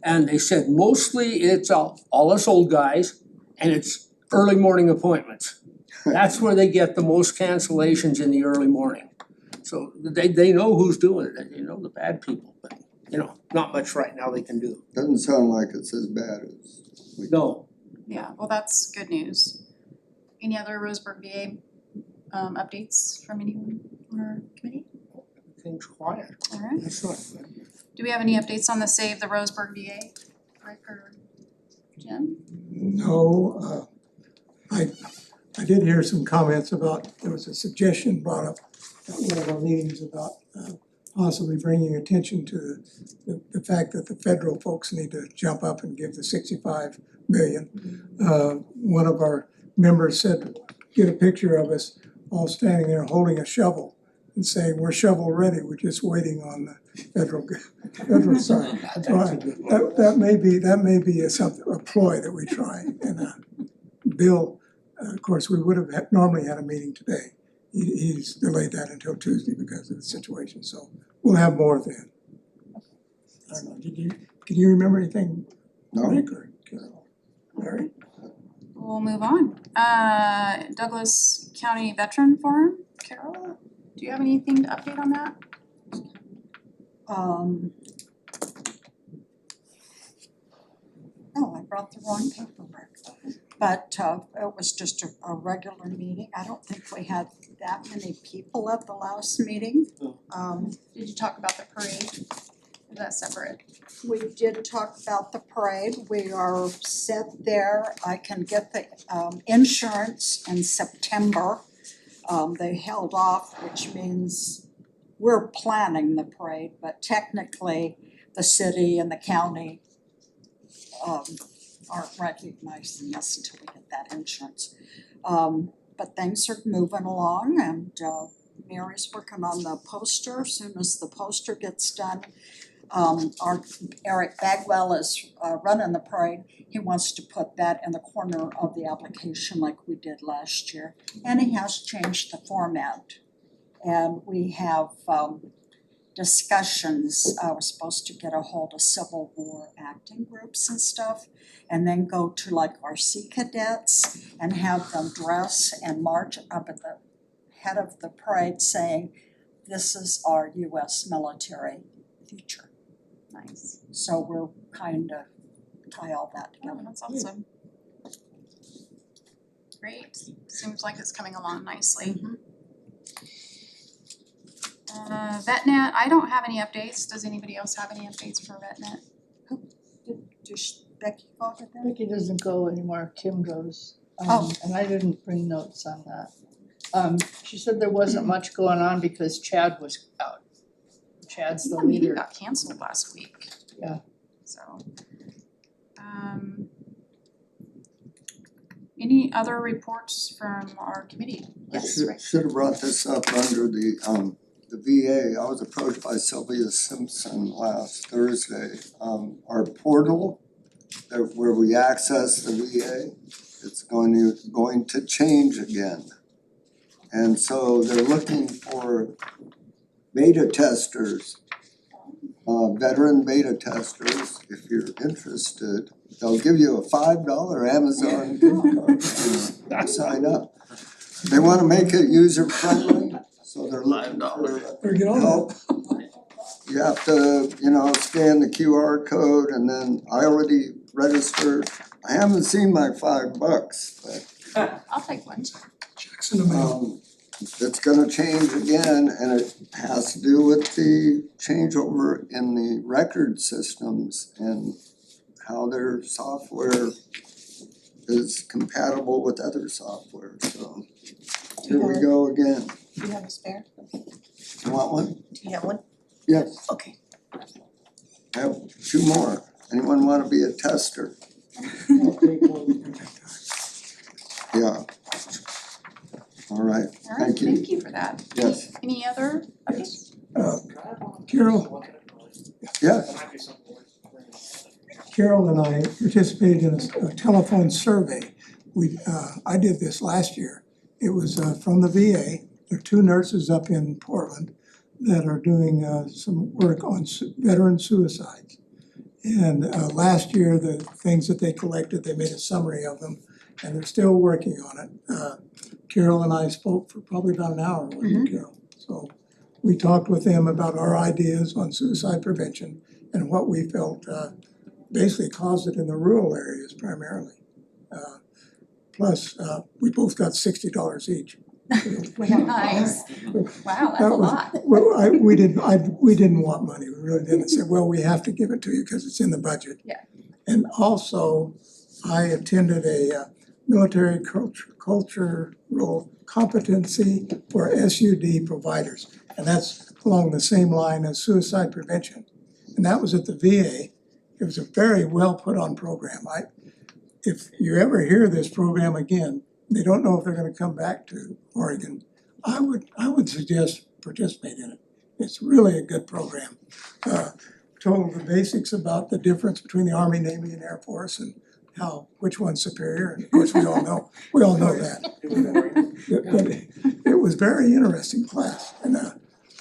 And they said mostly it's all us old guys and it's early morning appointments. That's where they get the most cancellations in the early morning. So they know who's doing it, and they know the bad people, but not much right now they can do. Doesn't sound like it's as bad as we. No, Yeah, well, that's good news. Any other Roseburg VA updates from anyone on our committee? everything's quiet. All right. That's not good. Do we have any updates on the Save the Roseburg VA? Rick or Jim? No, I did hear some comments about, there was a suggestion brought up at one of our meetings about possibly bringing attention to the fact that the federal folks need to jump up and give the 65 million. One of our members said, get a picture of us all standing there holding a shovel and saying, we're shovel ready, we're just waiting on the federal side. So that may be a ploy that we try. And Bill, of course, we would have normally had a meeting today. He's delayed that until Tuesday because of the situation, so we'll have more then. I don't know, can you remember anything, No. Rick or Carol? Larry? We'll move on. Douglas County Veteran Forum, Carol, do you have anything to update on that? No, I brought the wrong paperwork. But it was just a regular meeting. I don't think we had that many people at the last meeting. Did you talk about the parade? Is that separate? We did talk about the parade. We are set there. I can get the insurance in September. They held off, which means we're planning the parade, but technically the city and the county aren't recognizing us until we get that insurance. But things are moving along, and Mary's working on the poster. As soon as the poster gets done, our Eric Bagwell is running the parade. He wants to put that in the corner of the application like we did last year. And he has changed the format. And we have discussions. We're supposed to get a hold of Civil War acting groups and stuff, and then go to like our Sea Cadets and have them dress and march up at the head of the parade saying, this is our US military future. Nice. So we're kind of tie all that Oh, together. that's awesome. Great. Seems like it's coming along nicely. VetNet, I don't have any updates. Does anybody else have any updates for VetNet? Does Becky go over there? Vicky doesn't go anymore, Kim goes. Oh. And I didn't bring notes on that. She said there wasn't much going on because Chad was out. Chad's the The meeting leader. got canceled last week. Yeah. So, any other reports from our committee? I Yes, Rick. should have brought this up under the VA. I was approached by Sylvia Simpson last Thursday. Our portal where we access the VA, it's going to change again. And so they're looking for beta testers, veteran beta testers. If you're interested, they'll give you a $5 Amazon gift card to sign up. They wanna make it user friendly, so they're looking Or get for on help. You have to, scan the QR code, and then I already registered. I haven't seen my $5, but I'll take one. checks in the mail. it's gonna change again, and it has to do with the changeover in the record systems and how their software is compatible with other software, so here we go again. Do you have a spare? You want one? Do you have one? Yes, Okay. I have 2 more. Anyone wanna be a tester? Yeah. All right, All right, thank you. thank you for that. Yes. Any other updates? Carol, Carol and I participated in a telephone survey. I did this last year. It was from the VA. There are 2 nurses up in Portland that are doing some work on veteran suicides. And last year, the things that they collected, they made a summary of them, and they're still working on it. Carol and I spoke for probably about an hour, wasn't it, Carol? So we talked with them about our ideas on suicide prevention and what we felt basically caused it in the rural areas primarily. Plus, we both got $60 each. Nice. Wow, that's That a was- lot. Well, we didn't want money, we really didn't. Say, well, we have to give it to you because it's in the budget. Yeah. And also, I attended a military cultural competency for SUD providers. And that's along the same line as suicide prevention. And that was at the VA. It was a very well put on program. If you ever hear this program again, they don't know if they're gonna come back to Oregon, I would suggest participate in it. It's really a good program. Told the basics about the difference between the Army, Navy, and Air Force and which one's superior, and of course, we all know that. But it was very interesting class, and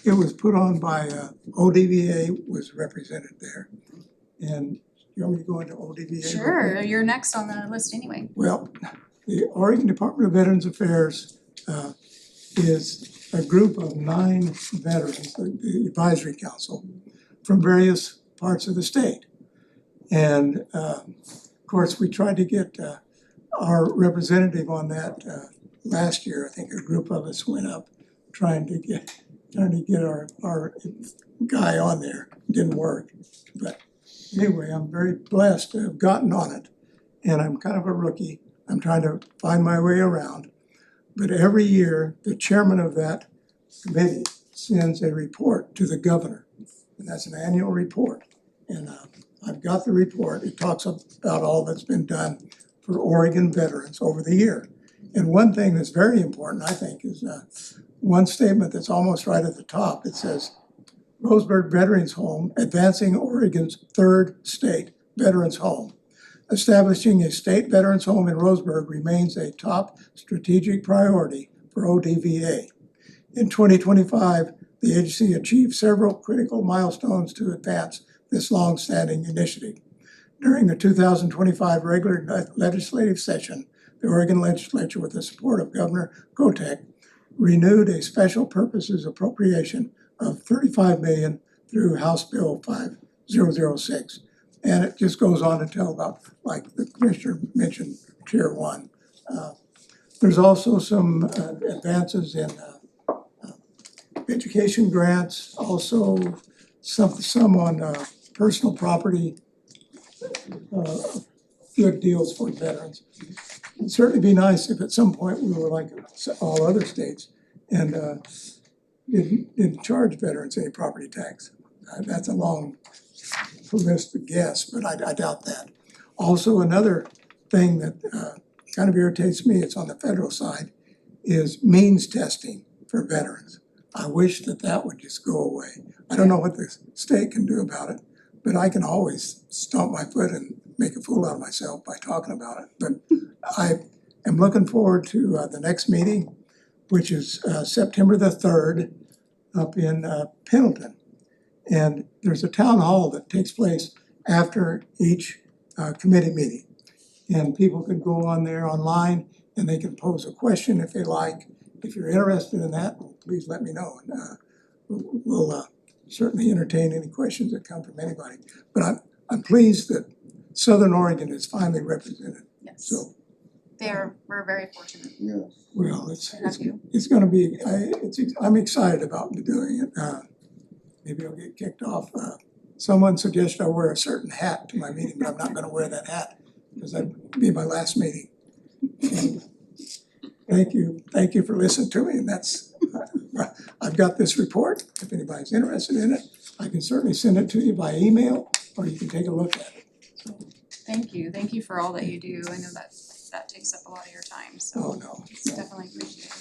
it was put on by ODVA was represented there. And you want me to go into ODVA? real Sure, quick? you're next on the list anyway. Well, the Oregon Department of Veterans Affairs is a group of 9 veterans, the advisory council, from various parts of the state. And of course, we tried to get our representative on that last year. I think a group of us went up trying to get our guy on there. Didn't work. But anyway, I'm very blessed to have gotten on it. And I'm kind of a rookie. I'm trying to find my way around. But every year, the chairman of that committee sends a report to the governor. And that's an annual report. And I've got the report. It talks about all that's been done for Oregon veterans over the year. And one thing that's very important, I think, is one statement that's almost right at the top. It says, Roseburg Veterans Home, advancing Oregon's 3rd state veterans home. Establishing a state veterans home in Roseburg remains a top strategic priority for ODVA. In 2025, the agency achieved several critical milestones to advance this long-standing initiative. During the 2025 regular legislative session, the Oregon Legislature, with the support of Governor Kotek, renewed a special purposes appropriation of $35 million through House Bill 5006. And it just goes on to tell about, like the commissioner mentioned, Tier 1. There's also some advances in education grants, also some on personal property, good deals for veterans. It'd certainly be nice if at some point we were like all other states and didn't charge veterans any property tax. That's a long list to guess, but I doubt that. Also, another thing that kind of irritates me, it's on the federal side, is means testing for veterans. I wish that would just go away. I don't know what the state can do about it, but I can always stomp my foot and make a fool out of myself by talking about it. But I am looking forward to the next meeting, which is September the 3rd up in Pendleton. And there's a town hall that takes place after each committee meeting. And people can go on there online and they can pose a question if they like. If you're interested in that, please let me know. And we'll certainly entertain any questions that come from anybody. But I'm pleased that Southern Oregon is finally represented. Yes. So, We're very fortunate. Yeah. well, to have you. it's gonna be, I'm excited about doing it. Maybe I'll get kicked off. Someone suggested I wear a certain hat to my meeting, but I'm not gonna wear that hat because that'd be my last meeting. And thank you for listening to me, and that's, I've got this report. If anybody's interested in it, I can certainly send it to you by email, or you can take a look at it. Thank you for all that you do. I know that takes up a lot of your time, so Oh, no. it's definitely appreciated.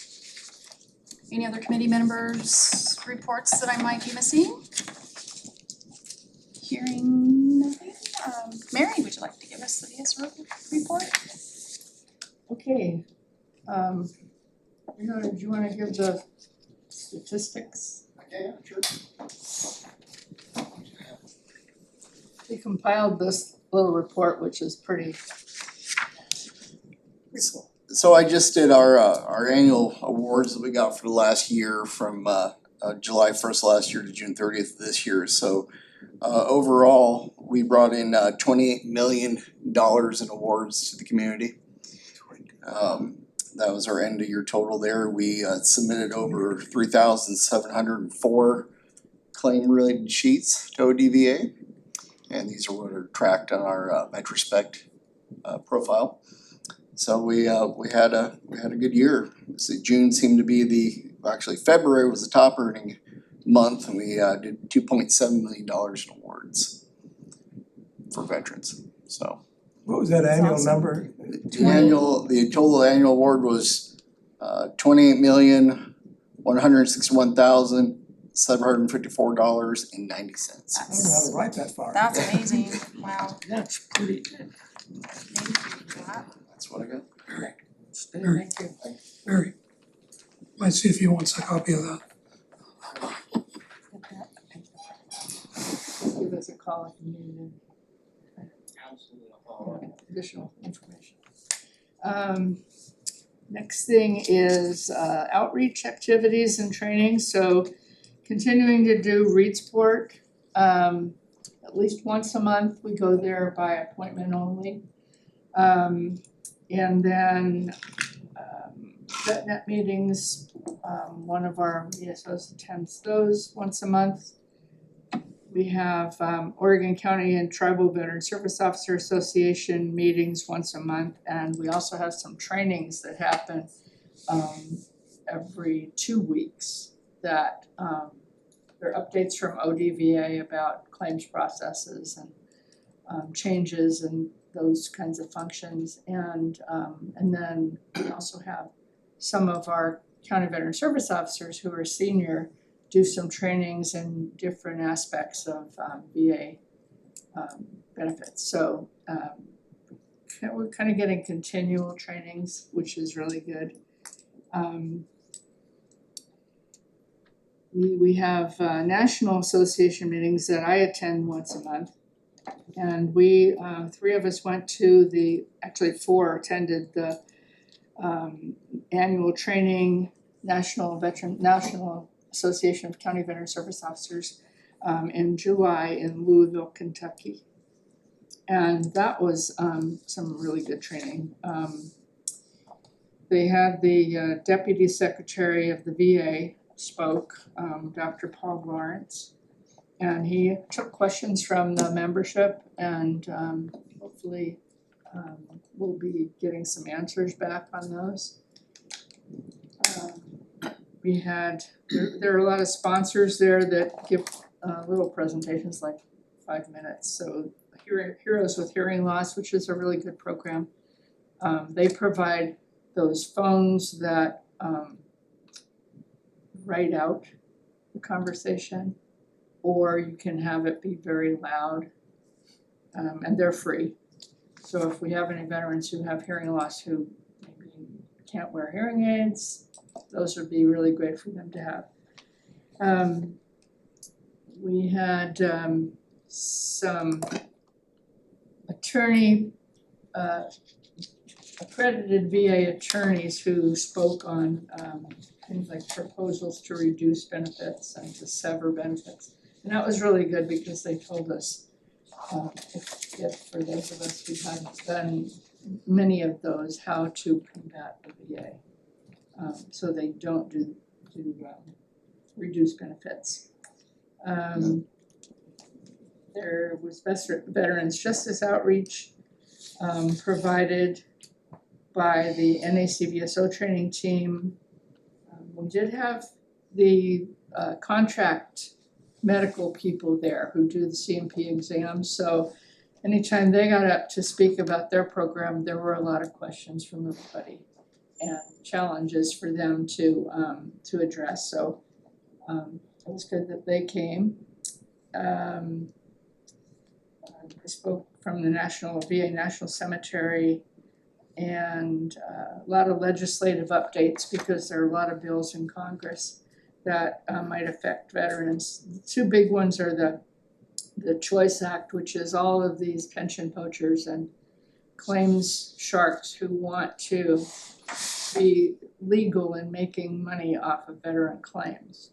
Any other committee members' reports that I might be missing? Hearing nothing. Mary, would you like to give us the VSRO report? Okay, do you wanna give the statistics? Yeah, sure. we compiled this little report, which is pretty cool. So I just did our annual awards that we got for the last year from July 1st last year to June 30th this year. So overall, we brought in $28 million in awards to the community. That was our end of year total there. We submitted over 3,704 claim related sheets to ODVA. And these are what are tracked on our Metrospect profile. So we had a good year. So June seemed to be actually February was the top earning month, and we did $2.7 million in awards for veterans. So What was that annual awesome. number? the total annual award was $28,161,754.90. I don't know how to write that far. That's amazing, wow, That's pretty good. thank you for that. That's what I got. Very, Barry, might see if he wants a copy of that. Give us a call if you need additional information. Next thing is outreach activities and training, so continuing to do Reedsport. At least once a month, we go there by appointment only. And then VetNet meetings, one of our ESOs attends those once a month. We have Oregon County and Tribal Veteran Service Officer Association meetings once a month, and we also have some trainings that happen every 2 weeks that they're updates from ODVA about claims processes and changes and those kinds of functions. And then we also have some of our county veteran service officers who are senior do some trainings in different aspects of VA benefits. So we're kind of getting continual trainings, which is really good. We have national association meetings that I attend once a month. And we, 3 of us went to actually 4 attended the annual training, National Association of County Veteran Service Officers in July in Louisville, Kentucky. And that was some really good training. They had the Deputy Secretary of the VA spoke, Dr. Paul Lawrence, and he took questions from the membership, and hopefully we'll be getting some answers back on those. We had, there are a lot of sponsors there that give little presentations, like 5 minutes. So Heroes with Hearing Loss, which is a really good program. They provide those phones that write out the conversation, or you can have it be very loud, and they're free. So if we have any veterans who have hearing loss who maybe can't wear hearing aids, those would be really great for them to have. We had some accredited VA attorneys who spoke on things like proposals to reduce benefits and to sever benefits. And that was really good because they told us, if for those of us who hadn't done many of those, how to combat the VA. So they don't do reduce benefits. There was Veterans Justice Outreach provided by the NACVSO training team. We did have the contract medical people there who do the CMP exams, so anytime they got up to speak about their program, there were a lot of questions from everybody and challenges for them to address. So it was good that they came. I spoke from the VA National Cemetery, and a lot of legislative updates because there are a lot of bills in Congress that might affect veterans. The 2 big ones are the the Choice Act, which is all of these pension poachers and claims sharks who want to be legal in making money off of veteran claims.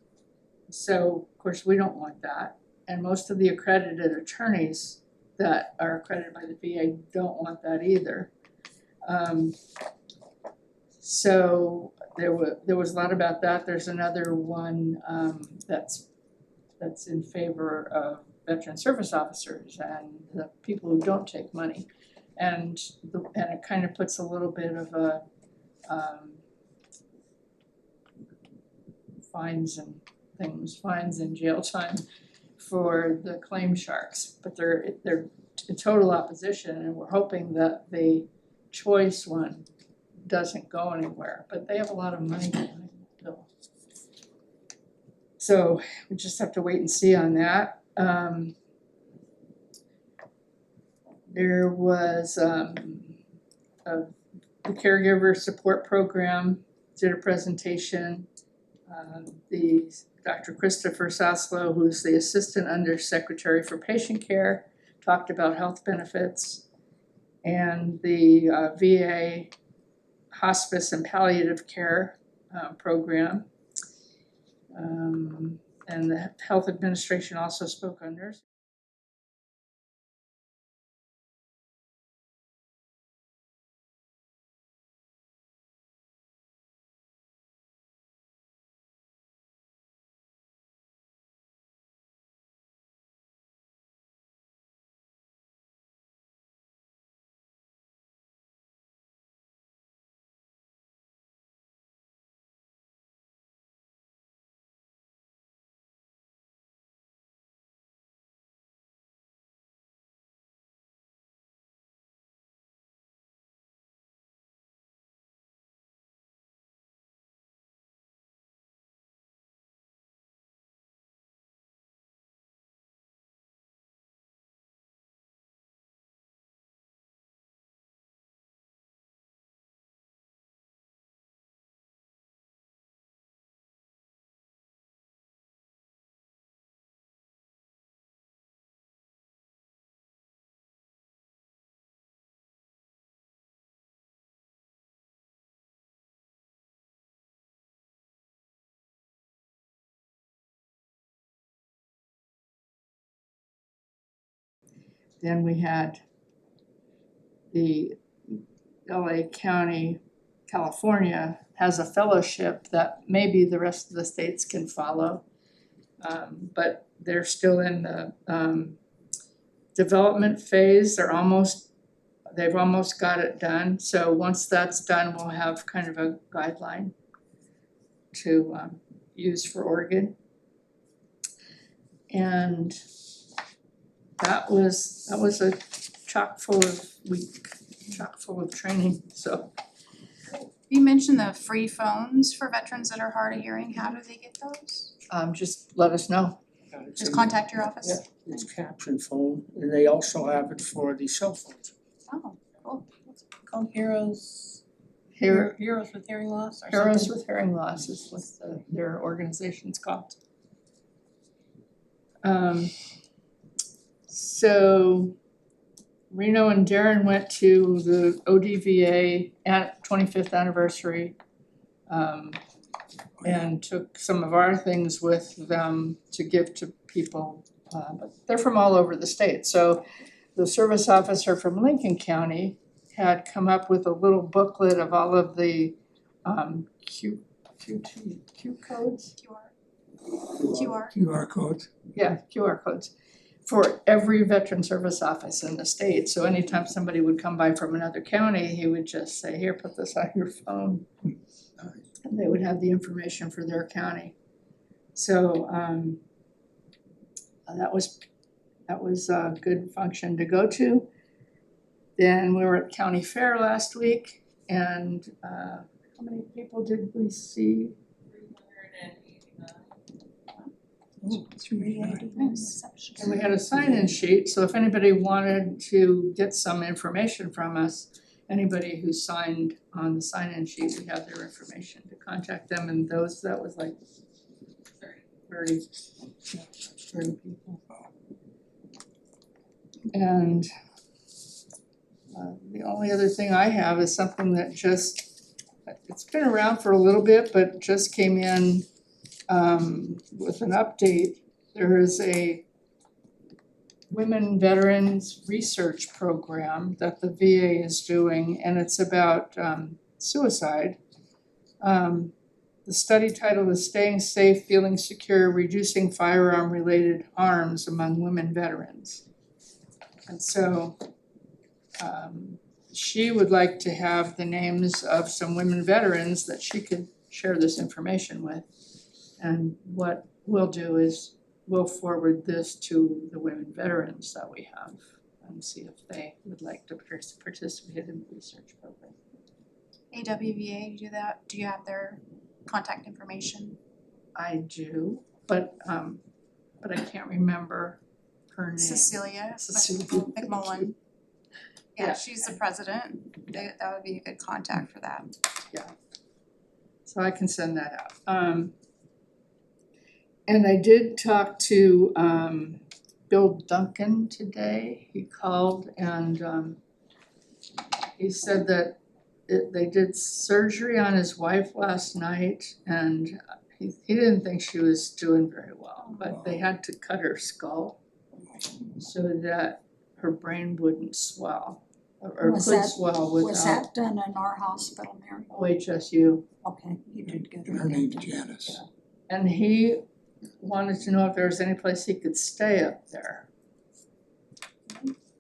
So, of course, we don't want that. And most of the accredited attorneys that are accredited by the VA don't want that either. So there was a lot about that. There's another one that's in favor of veteran service officers and the people who don't take money. And it kind of puts a little bit of a fines and jail time for the claim sharks. But they're in total opposition, and we're hoping that the Choice one doesn't go anywhere, but they have a lot of money behind the bill. So we just have to wait and see on that. There was the caregiver support program did a presentation. The Dr. Christopher Saslow, who's the Assistant Undersecretary for Patient Care, talked about health benefits, and the VA hospice and palliative care program. And the Health Administration also spoke on nursing. Then we had the LA County, California has a fellowship that maybe the rest of the states can follow. But they're still in the development phase. They've almost got it done. So once that's done, we'll have kind of a guideline to use for Oregon. And that was a chock full of training, so. You mentioned the free phones for veterans that are hard of hearing. How do they get those? Just let us know. Just contact your office? Yeah, it's caption phone, and they also have it for the cell phones. Oh, cool. Called Heroes with Hearing Loss or Heroes something? with Hearing Loss is what their organization's called. So Reno and Darren went to the ODVA at 25th anniversary and took some of our things with them to give to people. But they're from all over the state. So the service officer from Lincoln County had come up with a little booklet of all of the Q codes? QR. QR codes. Yeah, QR codes for every veteran service office in the state. So anytime somebody would come by from another county, he would just say, here, put this on your phone. And they would have the information for their county. So that was a good function to go to. Then we were at County Fair last week, and how many people did we see? 389. Nice. And we had a sign-in sheet, so if anybody wanted to get some information from us, anybody who signed on the sign-in sheet, we have their information to contact them, and that was like 30 people. And the only other thing I have is something that it's been around for a little bit, but just came in with an update. There is a women veterans research program that the VA is doing, and it's about suicide. The study title is Staying Safe, Feeling Secure, Reducing Firearm-Related Harms Among Women Veterans. And so she would like to have the names of some women veterans that she could share this information with. And what we'll do is we'll forward this to the women veterans that we have and see if they would like to participate in the research program. AWVA, do that, do you have their contact information? I do, but I can't remember her name. Cecilia Cecilia. McMullen. Yeah. Yeah, she's the president. That would be a good contact for that. So I can send that out. And I did talk to Bill Duncan today. He called and he said that they did surgery on his wife last night and he didn't think she was doing very well, but they had to cut her skull so that her brain wouldn't swell or Was could that- swell Was without that done in our hospital, Mary? OHSU. Okay, you did good. Her name's Janice. And he wanted to know if there was any place he could stay up there.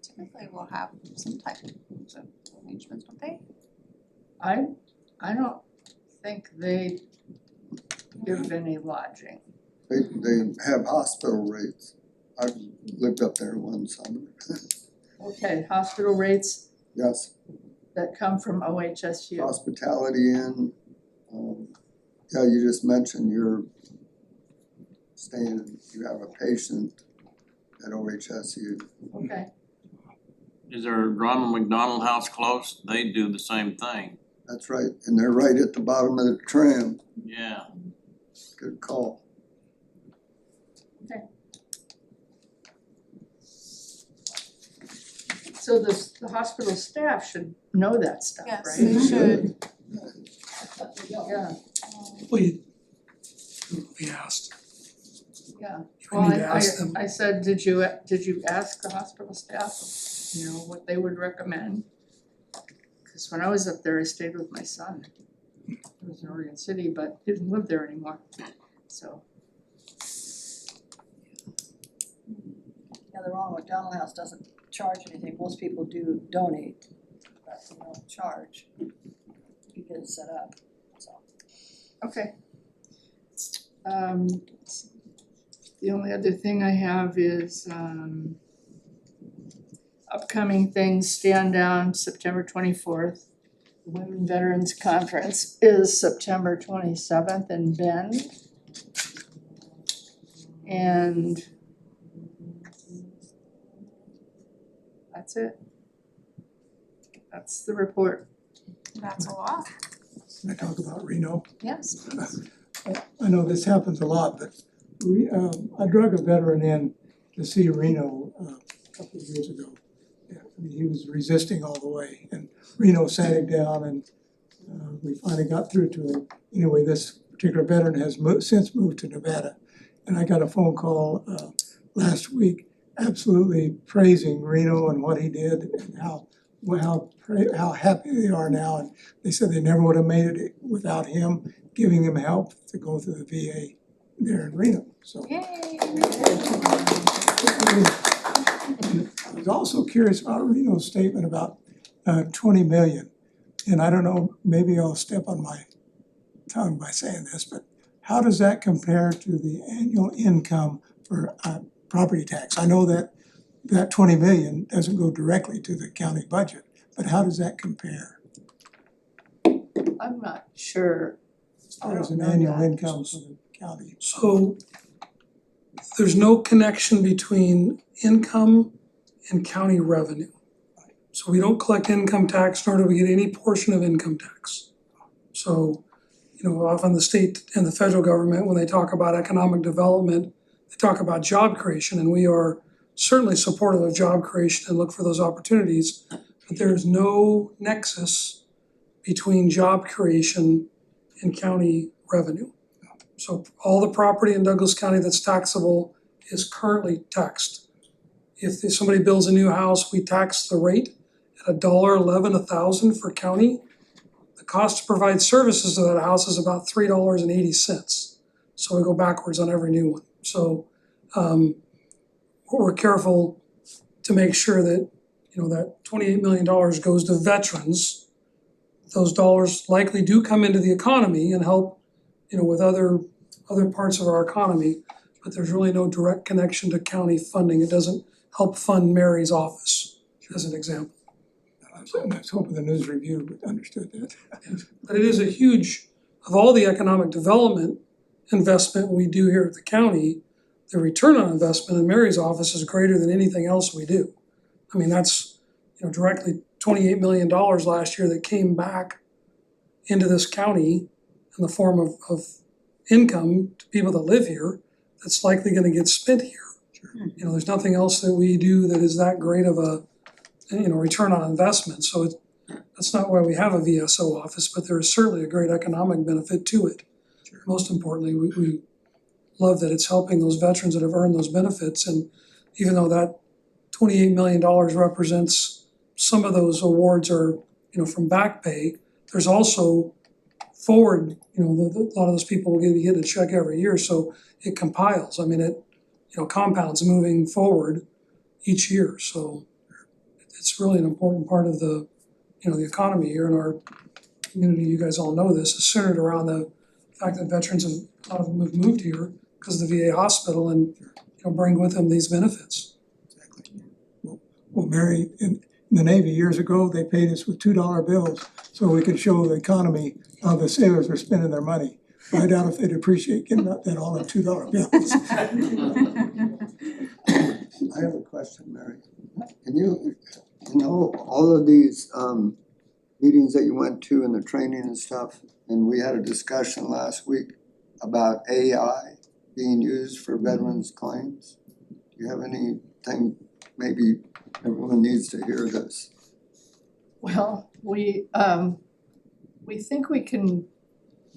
Typically we'll have some type of arrangements, don't they? I don't think they give any lodging. They have hospital rates. I've lived up there one summer. Okay, hospital rates Yes, that come from OHSU. Hospitality Inn. Yeah, you just mentioned you're staying, you have a patient at OHSU. Okay, Is there Ronald McDonald House close? They do the same thing. That's right, and they're right at the bottom of the tram. Yeah. Good call. so the hospital staff should know that stuff, right? Yes, they should. Yeah, We asked. yeah. We Well, need to ask them. I said, did you ask the hospital staff, you know, what they would recommend? Cause when I was up there, I stayed with my son. He was in Oregon City, but he didn't live there anymore, so. Yeah, the Ronald McDonald House doesn't charge anything, most people do donate, but they don't charge. You get it set up, so. Okay. The only other thing I have is upcoming things, Stand Down, September 24th. The Women Veterans Conference is September 27th in Bend. And that's it. That's the report. That's a lot. Can I talk about Reno? Yes. I know this happens a lot, but I drug a veteran in to see Reno a couple of years ago. Yeah, I mean, he was resisting all the way, and Reno sat him down, and we finally got through to him. Anyway, this particular veteran has since moved to Nevada, and I got a phone call last week absolutely praising Reno and what he did and how happy they are now. And they said they never would have made it without him giving them help to go through the VA there in Reno, so. Yay. I was also curious about Reno's statement about 20 million. And I don't know, maybe I'll step on my tongue by saying this, but how does that compare to the annual income for property tax? I know that that 20 million doesn't go directly to the county budget, but how does that compare? I'm not sure. I As don't an know annual that. income for the county? So there's no connection between income and county revenue. So we don't collect income tax, nor do we get any portion of income tax. So, you know, often the state and the federal government, when they talk about economic development, they talk about job creation, and we are certainly supportive of job creation and look for those opportunities, but there is no nexus between job creation and county revenue. So all the property in Douglas County that's taxable is currently taxed. If somebody builds a new house, we tax the rate at $1.11 a thousand for county. The cost to provide services to that house is about $3.80. So we go backwards on every new one. So we're careful to make sure that, that $28 million goes to veterans. Those dollars likely do come into the economy and help, with other parts of our economy, but there's really no direct connection to county funding. It doesn't help fund Mary's office, as an example. I was hoping the News Review understood that. But it is a huge, of all the economic development investment we do here at the county, the return on investment in Mary's office is greater than anything else we do. I mean, that's, directly $28 million last year that came back into this county in the form of income to people that live here that's likely gonna get spent here. Sure. There's nothing else that we do that is that great of a, return on investment. So that's not why we have a VSO office, but there is certainly a great economic benefit to it. Sure. Most importantly, we love that it's helping those veterans that have earned those benefits. And even though that $28 million represents some of those awards are, from back pay, there's also forward, a lot of those people will be getting a check every year, so it compiles. I mean, it, compounds moving forward each year. So it's really an important part of the, the economy here in our community. You guys all know this, is centered around the fact that veterans have, a lot of them have moved here because of the VA hospital and, bring with them these benefits. Exactly. Well, Mary, in the Navy years ago, they paid us with $2 bills so we could show the economy how the sailors were spending their money. I doubt if they'd appreciate getting that all in $2 bills. I have a question, Mary. Can you all of these meetings that you went to and the training and stuff, and we had a discussion last week about AI being used for veterans' claims? Do you have anything, maybe everyone needs to hear this? Well, we think we can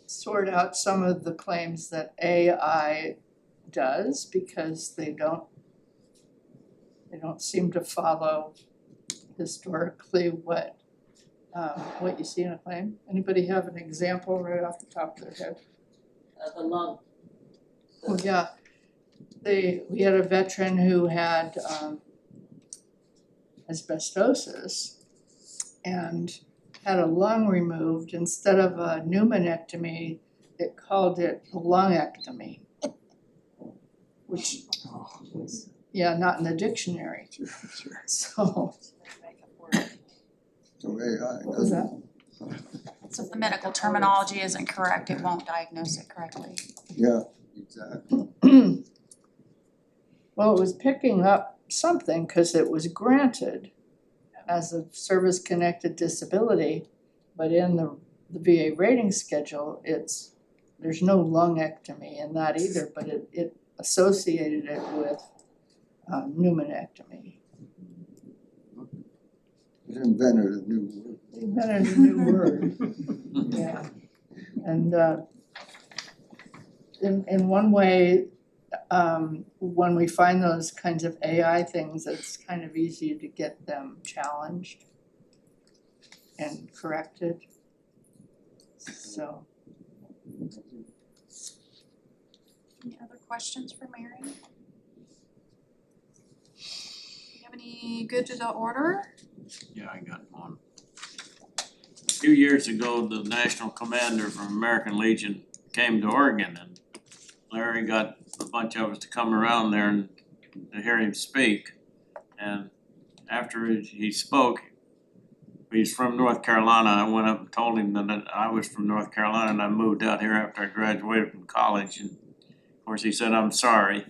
sort out some of the claims that AI does because they don't seem to follow historically what you see in a claim. Anybody have an example right off the top of their head? The lung. Oh, yeah. We had a veteran who had asbestosis and had a lung removed. Instead of a pneumonectomy, it called it a lungectomy, which was, not in the dictionary. Sure. So AI what was that? So if the medical terminology isn't correct, it won't diagnose it correctly. Yeah, exactly. Well, it was picking up something because it was granted as a service-connected disability, but in the VA rating schedule, there's no lungectomy in that either, but it associated it with pneumonectomy. It invented a new word. They invented a new word. Yeah. And in one way, when we find those kinds of AI things, it's kind of easy to get them challenged and corrected. So. Any other questions for Mary? Do you have any good to the order? Yeah, I got one. A few years ago, the national commander from American Legion came to Oregon, and Larry got a bunch of us to come around there and to hear him speak. And after he spoke, he's from North Carolina. I went up and told him that I was from North Carolina and I moved out here after I graduated from college. And of course, he said, "I'm sorry."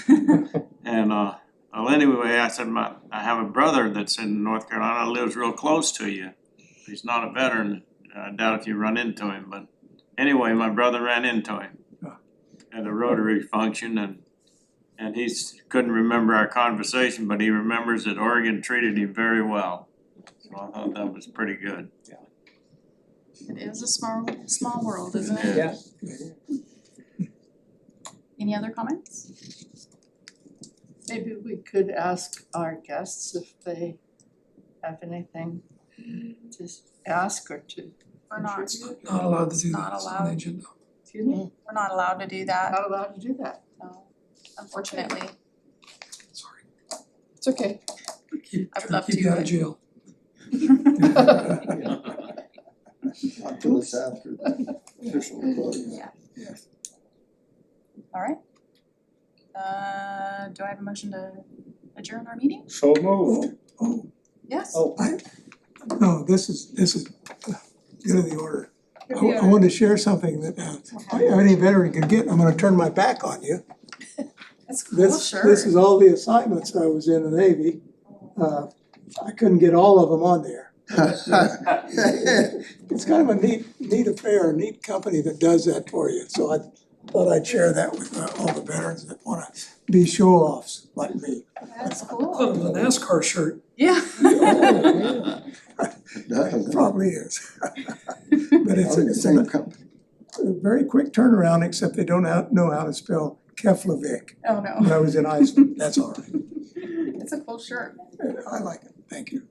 And well, anyway, I said, I have a brother that's in North Carolina, lives real close to you. He's not a veteran. I doubt if you run into him, but anyway, my brother ran into him at a Rotary function, and And couldn't remember our conversation, but he remembers that Oregon treated him very well. So I thought that was pretty good. It is a small world, isn't it? Yeah. Any other comments? Maybe we could ask our guests if they have anything to ask or to We're not, contribute. Not allowed to do Not that, it's on allowed. the agenda. Excuse me, we're not allowed to do that, not allowed to do that. no, unfortunately. Sorry. It's okay. I would love Keep to, you out of but- jail. Not till it's after the official voting. Alright. Do I have a motion to adjourn our meeting? So moved. Oh, Yes. Oh. no, this is good of the order. I wanted to share something that any veteran can get. I'm gonna turn my back on you. That's cool, This sure. is all the assignments I was in the Navy. I couldn't get all of them on there. It's kind of a neat affair, a neat company that does that for you. So I thought I'd share that with all the veterans that wanna be show-offs like me. That's I thought it was cool. a NASCAR shirt. Yeah. Definitely. Probably is. But it's Probably the same a company. very quick turnaround, except they don't know how to spell Keflavik. Oh, no. When I was in Iceland, that's all right. It's a cool shirt. I like it, thank you,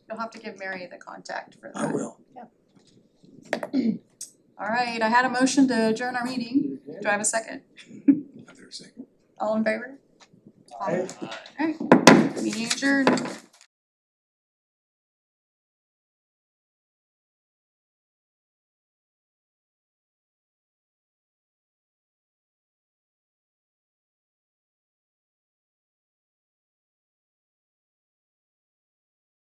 You'll have to give Mary the contact for that. I will. Alright, I had a motion to adjourn our meeting. Do I have a second? After a second. All in favor? Aye. Alright, meeting adjourned.